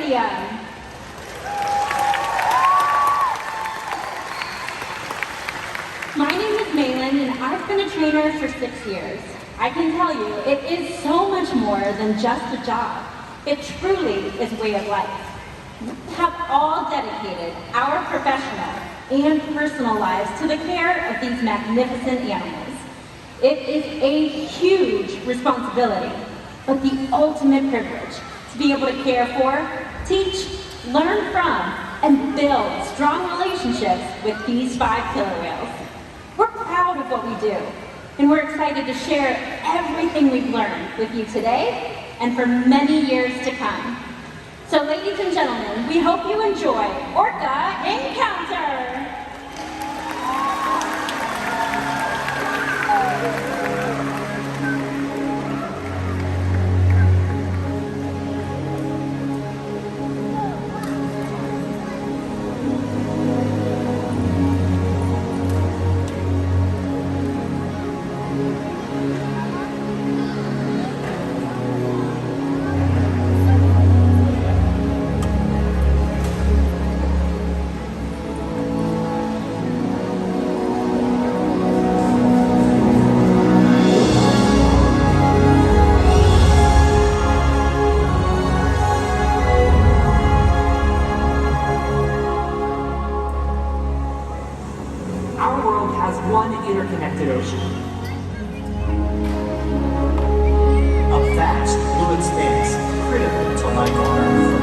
Stadium. My name is Malin, and I've been a trainer for 6 years. I can tell you, it is so much more than just a job. It truly is a way of life. We have all dedicated our professional and personal lives to the care of these magnificent animals. It is a huge responsibility, but the ultimate privilege to be able to care for, teach, learn from, and build strong relationships with these 5 killer whales. We're proud of what we do, and we're excited to share everything we've learned with you today and for many years to come. So ladies and gentlemen, we hope you enjoy Orca Encounter! One interconnected ocean. A vast blue expanse critical to life on Earth.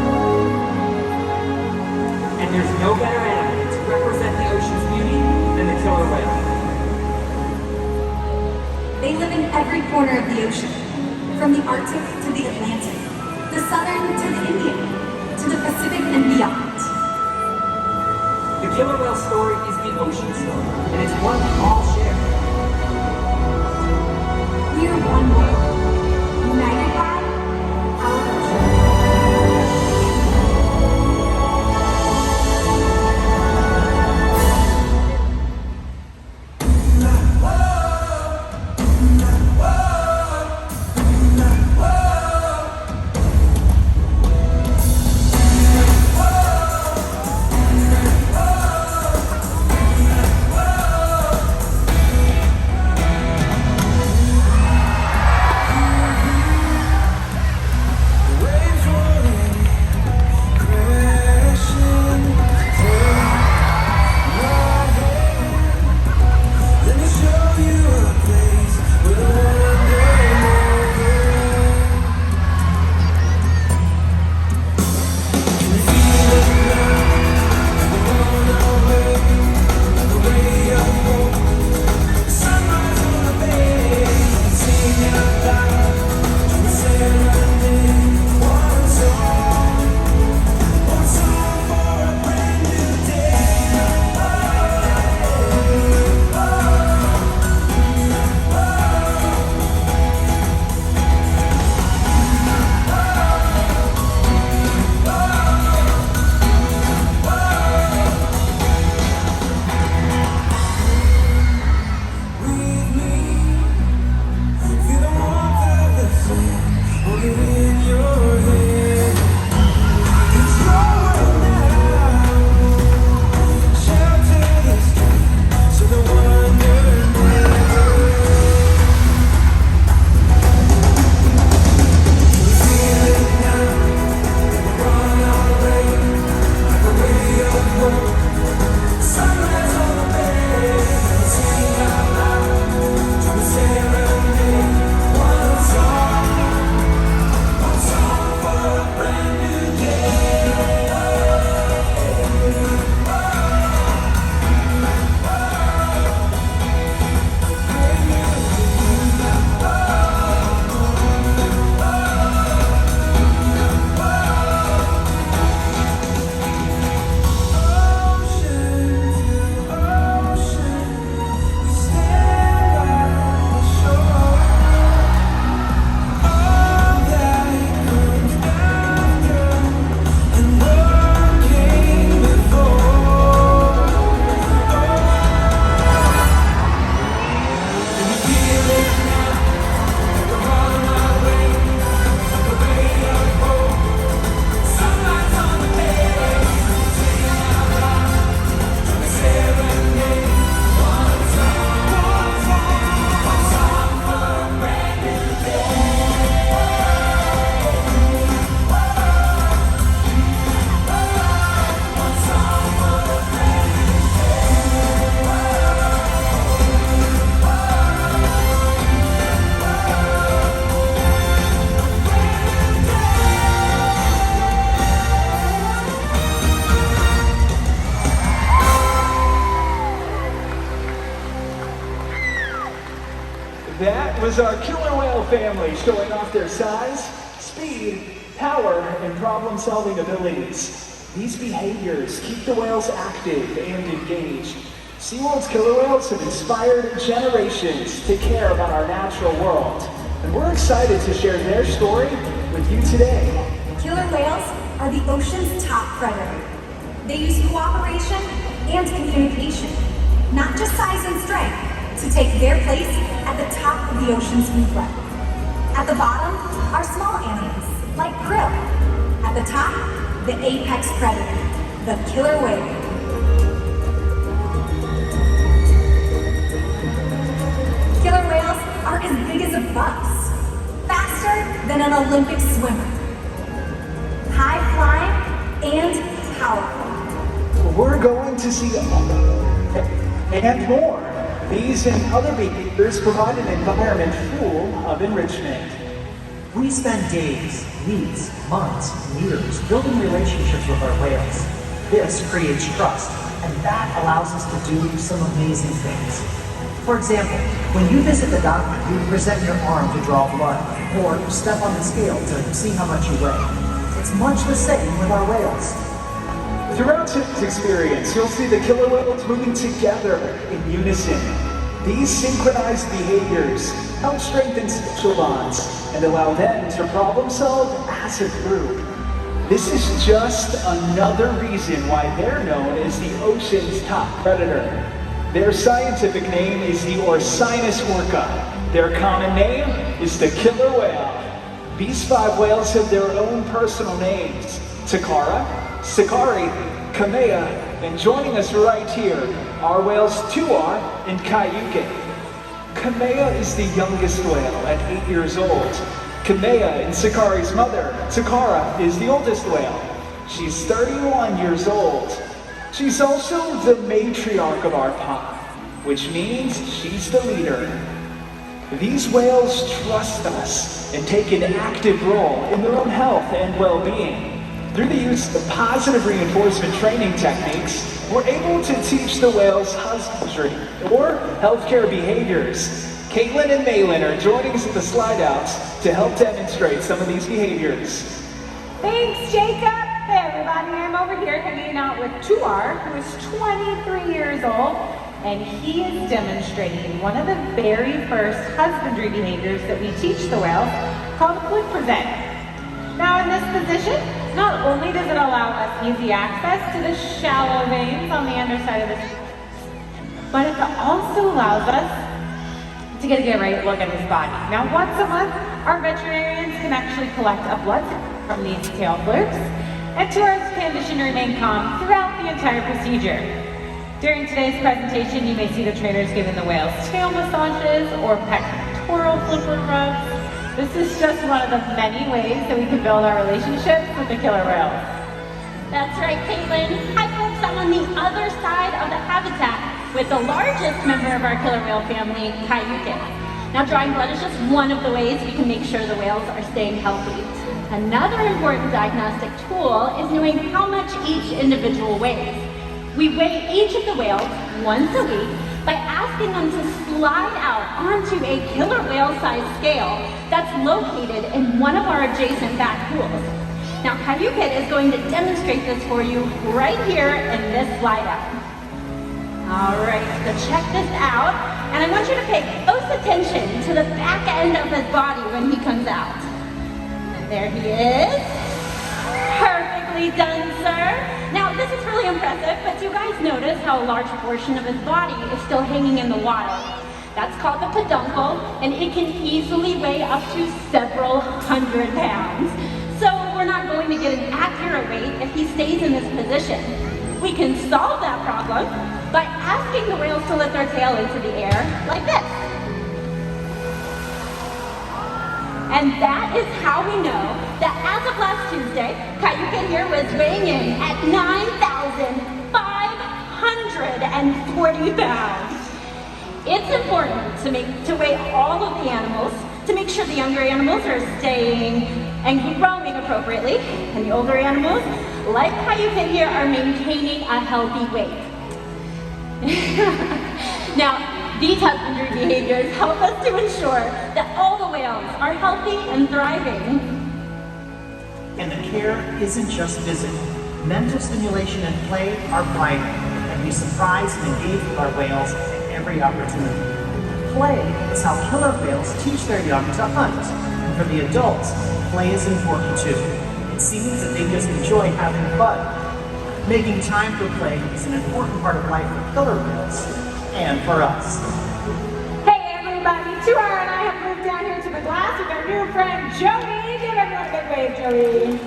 And there's no better animal to represent the ocean's beauty than the killer whale. They live in every corner of the ocean, from the Arctic to the Atlantic, the Southern to the Indian, to the Pacific and beyond. The killer whale story is the ocean story, and it's one we all share. We are one world, united by our ocean. is our killer whale family showing off their size, speed, power, and problem-solving abilities. These behaviors keep the whales active and engaged. SeaWorld's killer whales have inspired generations to care about our natural world. And we're excited to share their story with you today. Killer whales are the ocean's top predator. They use cooperation and communication, not just size and strength, to take their place at the top of the ocean's food web. At the bottom are small animals, like krill. At the top, the apex predator, the killer whale. Killer whales are as big as a bus, faster than an Olympic swimmer, high flying and powerful. We're going to see and more. These and other behaviors provide an environment full of enrichment. We spend days, weeks, months, years building relationships with our whales. This creates trust, and that allows us to do some amazing things. For example, when you visit the doctor, you present your arm to draw blood, or step on the scale to see how much you weigh. It's much the same with our whales. Throughout Tim's experience, you'll see the killer whales moving together in unison. These synchronized behaviors help strengthen social bonds and allow them to problem solve as a group. This is just another reason why they're known as the ocean's top predator. Their scientific name is the Orcinus orca. Their common name is the killer whale. These 5 whales have their own personal names: Takara, Sakari, Kamea, and joining us right here, our whales Tuar and Kayuke. Kamea is the youngest whale at 8 years old. Kamea and Sakari's mother, Takara, is the oldest whale. She's 31 years old. She's also the matriarch of our pod, which means she's the leader. These whales trust us and take an active role in their own health and well-being. Through the use of positive reinforcement training techniques, we're able to teach the whales husbandry or healthcare behaviors. Caitlin and Malin are joining us at the slide outs to help demonstrate some of these behaviors. Thanks, Jacob. Hey everybody, I'm over here hanging out with Tuar, who is 23 years old, and he is demonstrating one of the very first husbandry behaviors that we teach the whales, called foot present. Now in this position, not only does it allow us easy access to the shallow veins on the underside of the but it also allows us to get a right look at his body. Now once a month, our veterinarians can actually collect a blood from these tail flukes, and Tuar's condition to remain calm throughout the entire procedure. During today's presentation, you may see the trainers giving the whales tail massages or pectoral flipper rubs. This is just one of the many ways that we can build our relationships with the killer whales. That's right, Caitlin. Hi folks, I'm on the other side of the habitat with the largest member of our killer whale family, Kayuke. Now drawing blood is just one of the ways we can make sure the whales are staying healthy. Another important diagnostic tool is knowing how much each individual weighs. We weigh each of the whales once a week by asking them to slide out onto a killer whale-sized scale that's located in one of our adjacent back pools. Now, Kayuke is going to demonstrate this for you right here in this slide out. All right, so check this out, and I want you to pay close attention to the back end of his body when he comes out. There he is. Perfectly done, sir. Now, this is really impressive, but do you guys notice how a large portion of his body is still hanging in the water? That's called the peduncle, and it can easily weigh up to several hundred pounds. So we're not going to get an accurate weight if he stays in this position. We can solve that problem by asking the whales to lift their tail into the air like this. And that is how we know that as of last Tuesday, Kayuke here was weighing in at 9,540 pounds. It's important to weigh all of the animals to make sure the younger animals are staying and growing appropriately, and the older animals, like Kayuke here, are maintaining a healthy weight. Now, These husbandry behaviors help us to ensure that all the whales are healthy and thriving. And the care isn't just physical. Mental stimulation and play are vital, and we surprise and engage with our whales at every opportunity. Play is how killer whales teach their young to hunt. And for the adults, play is important too. It seems that they just enjoy having fun. Making time for play is an important part of life for killer whales, and for us. Hey everybody, Tuar and I have moved down here to the glass with our new friend Joey. Give everyone a big wave, Joey.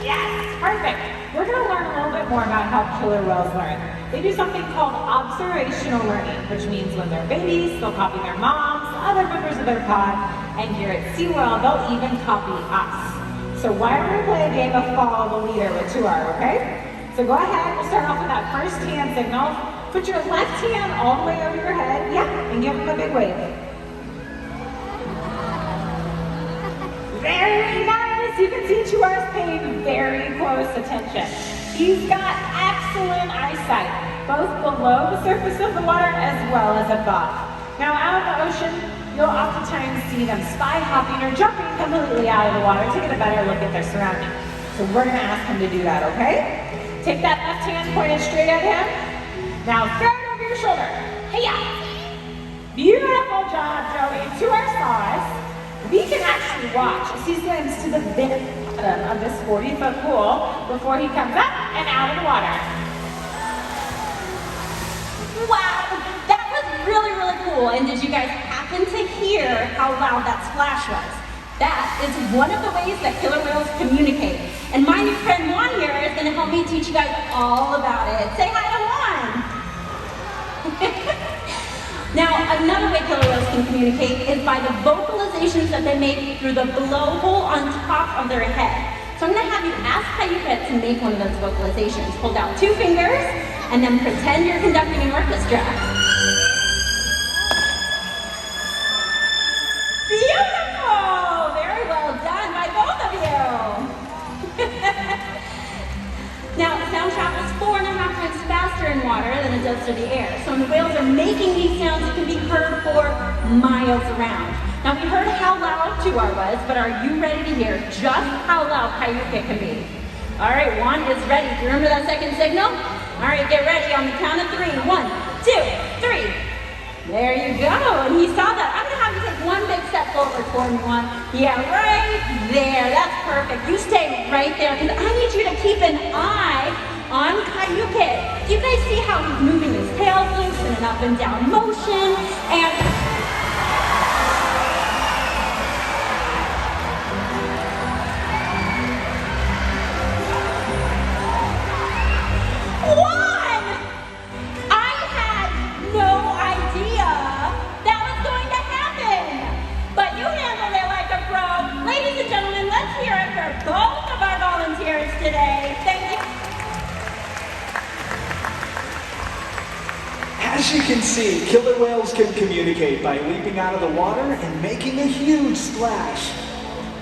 Yes, perfect. We're going to learn a little bit more about how killer whales learn. They do something called observational learning, which means when they're babies, they'll copy their moms, other members of their pod, and here at SeaWorld, they'll even copy us. So why don't we play a game of follow the leader with Tuar, okay? So go ahead, we'll start off with that first hand signal. Put your left hand all the way over your head, and give him a big wave. Very nice! You can see Tuar's paying very close attention. He's got excellent eyesight, both below the surface of the water as well as above. Now out in the ocean, you'll oftentimes see them spy hopping or jumping completely out of the water to get a better look at their surroundings. So we're going to ask him to do that, okay? Take that left hand pointed straight at him. Now throw it over your shoulder. Hey-ya! Beautiful job, Joey. Tuar saw us. We can actually watch as he swims to the very bottom of this 40-foot pool before he comes up and out of the water. Wow, that was really, really cool. And did you guys happen to hear how loud that splash was? That is one of the ways that killer whales communicate. And my new friend Juan here is going to help me teach you guys all about it. Say hi to Juan. Now, another way killer whales can communicate is by the vocalizations that they make through the blowhole on top of their head. So I'm going to have you ask Cayuga to make one of those vocalizations. Hold out 2 fingers and then pretend you're conducting an orchestra. Beautiful! Very well done by both of you. Now, sound travels 4.5 times faster in water than it does through the air. So when the whales are making these sounds, it can be heard for miles around. Now, we heard how loud Tuar was, but are you ready to hear just how loud Cayuga can be? All right, Juan is ready. Do you remember that second signal? All right, get ready on the count of 3. 1, 2, 3. There you go, and he saw that. I'm gonna have you take one big step forward for me, Juan. Yeah, right there, that's perfect. You stay right there, because I need you to keep an eye on Cayuga. Do you guys see how he's moving his tail loose in an up and down motion? And both of our volunteers today. Thank you. As you can see, killer whales can communicate by leaping out of the water and making a huge splash.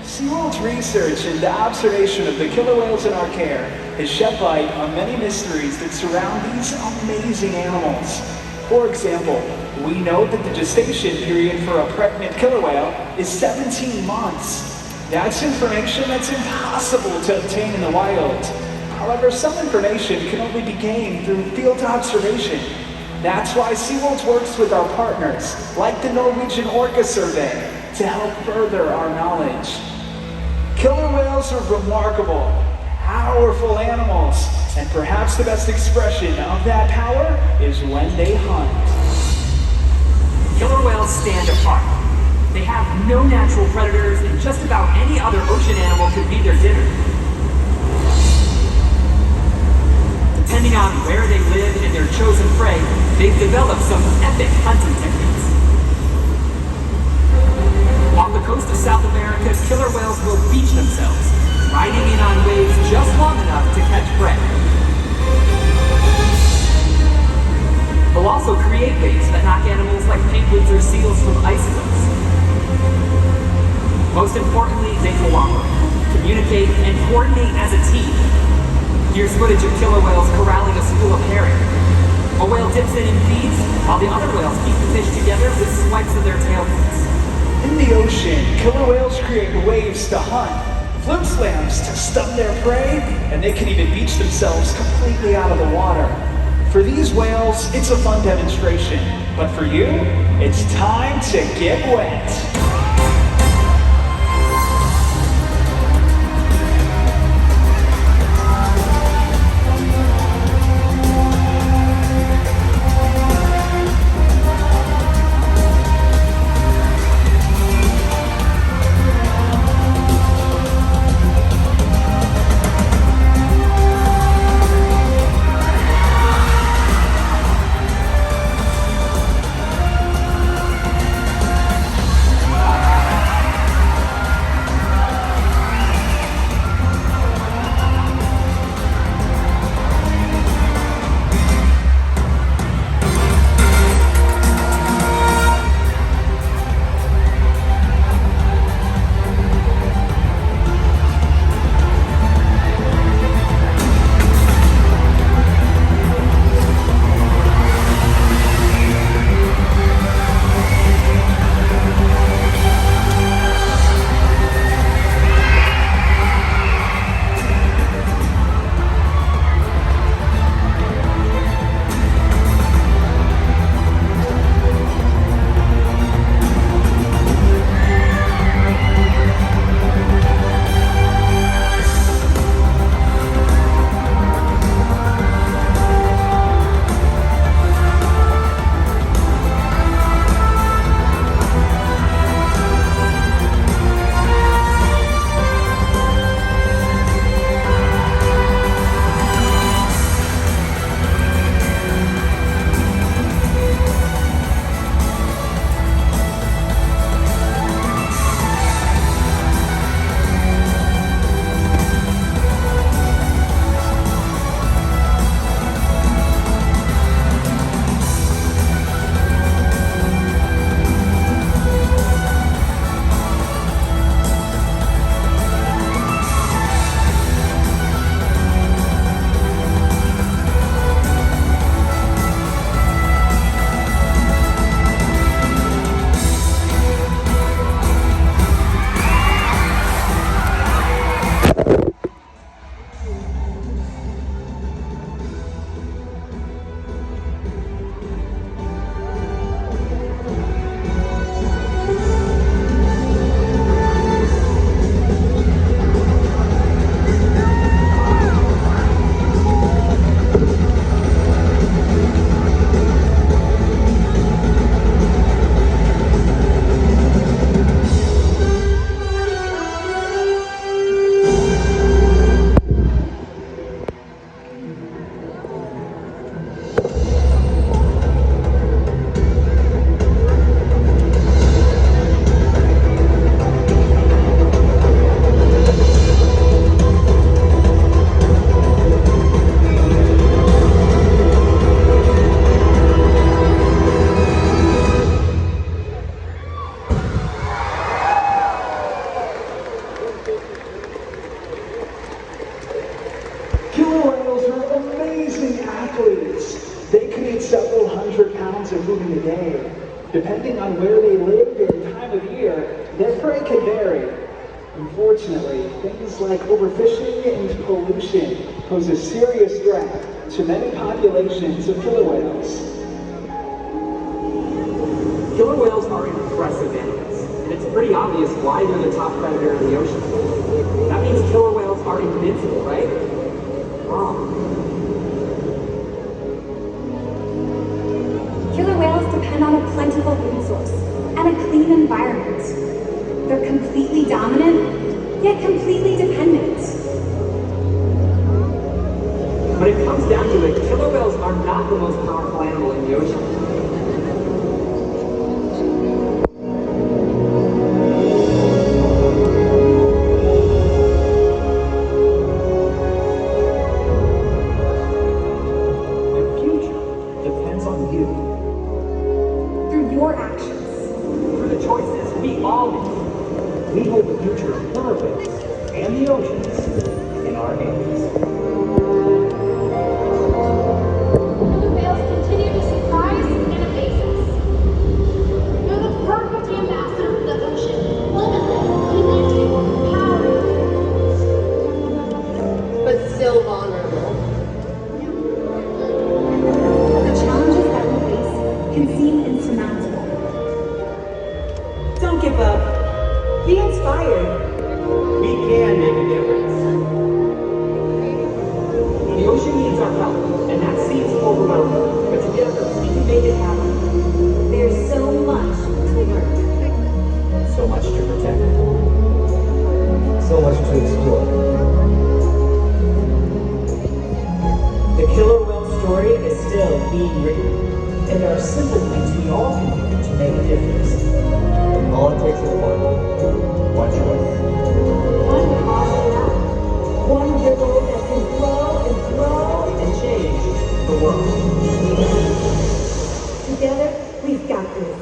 SeaWorld's research into observation of the killer whales in our care has shed light on many mysteries that surround these amazing animals. For example, we know that the gestation period for a pregnant killer whale is 17 months. That's information that's impossible to obtain in the wild. However, some information can only be gained through field observation. That's why SeaWorld works with our partners, like the Norwegian Orca Survey, to help further our knowledge. Killer whales are remarkable, powerful animals, and perhaps the best expression of that power is when they hunt. Killer whales stand apart. They have no natural predators, and just about any other ocean animal could be their dinner. Depending on where they live and their chosen prey, they've developed some epic hunting techniques. Off the coast of South America, killer whales will beach themselves, riding in on waves just long enough to catch prey. They'll also create waves that knock animals like penguins or seals from icicles. Most importantly, they cooperate, communicate, and coordinate as a team. Here's footage of killer whales corralling a school of herring. A whale dips in and feeds, while the other whales keep the fish together with swipes of their tail fins. In the ocean, killer whales create waves to hunt, flim slams to stun their prey, and they can even beach themselves completely out of the water. For these whales, it's a fun demonstration, but for you, it's time to get wet. Several hundred pounds of food a day. Depending on where they live and time of year, their prey can vary. Unfortunately, things like overfishing and pollution pose a serious threat to many populations of killer whales. Killer whales are impressive animals, and it's pretty obvious why they're the top predator in the ocean. That means killer whales are invincible, right? Wrong. Killer whales depend on a plentiful food source and a clean environment. They're completely dominant, yet completely dependent. When it comes down to it, killer whales are not the most powerful animal in the ocean. Your actions. Through the choices we all make. We hold the future of killer whales and the oceans in our hands. Killer whales continue to explore. The killer whale story is still being written, and there are simple things we all can do to make a difference. All it takes is one choice. One positive act. One ripple that can grow and grow. And change the world. Together, we've got this.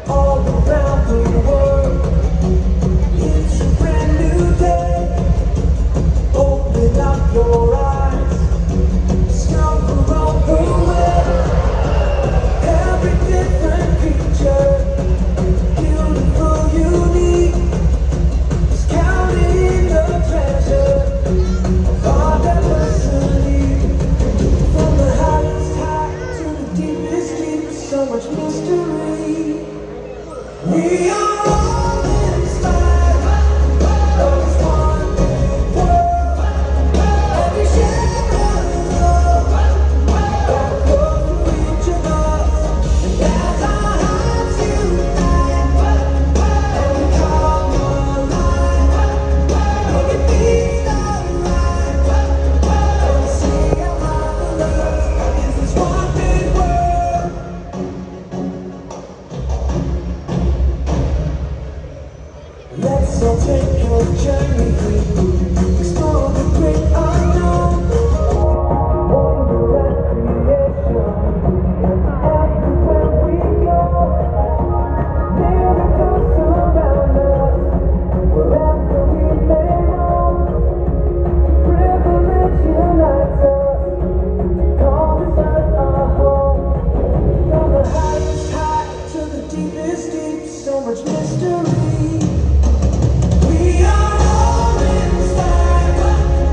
All around the world, it's a brand new day. Open up your eyes, discover all the way. Every different creature, beautiful, unique, is counting the treasure of our diversity. From the highest high to the deepest deep, so much mystery. We are all inspired by this one big world, and we share the love that flows through each of us. And as our hearts unite, and we come alive, we can feast our lives, and we see how marvelous is this one big world. Let's all take a journey, explore the great unknown, wonder at creation, everywhere we go. Miracles surround us, wherever we may roam. Privilege unites us, call this earth our home. From the highest high to the deepest deep, so much mystery. We are all inspired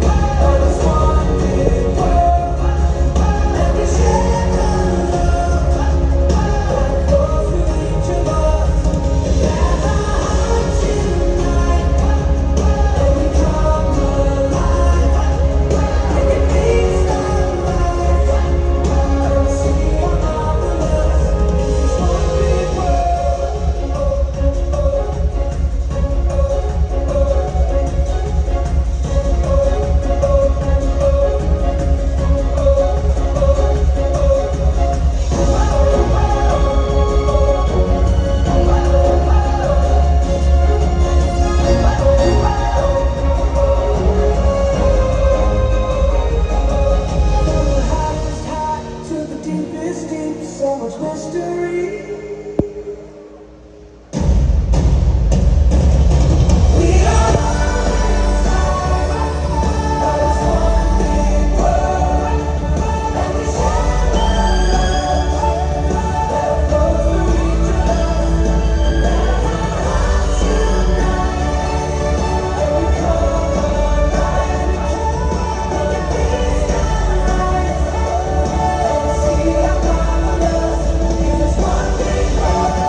by this one big world, and we share the love that flows through each of us. And as our hearts unite, and we come alive, we can feast our lives, and we see how marvelous this one big world. From the highest high to the deepest deep, so much mystery. We are all inspired by this one big world, and we share the love that flows through each of us. And as our hearts unite, and we come alive, we can feast our lives, and we see how marvelous is this one big world.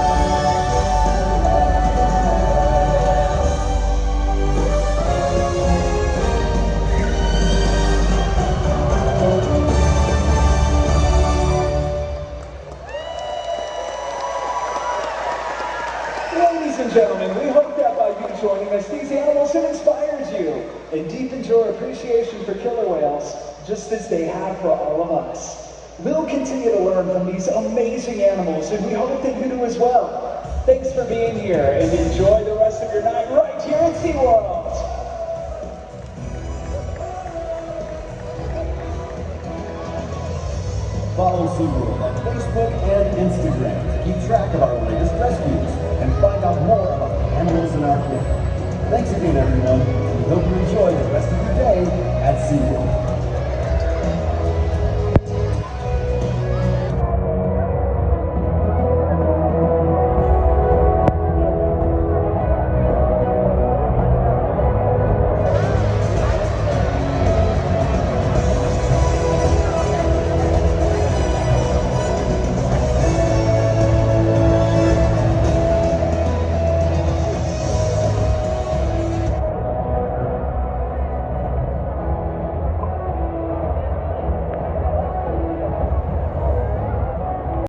Ladies and gentlemen, we hope that by you joining us, these animals have inspired you and deepened your appreciation for killer whales, just as they have for all of us. We'll continue to learn from these amazing animals, and we hope that you do as well. Thanks for being here, and enjoy the rest of your night right here at SeaWorld. Follow SeaWorld on Facebook and Instagram to keep track of our latest rescues and find out more about the animals in our care. Thanks again, everyone. We hope you enjoy the rest of your day at SeaWorld.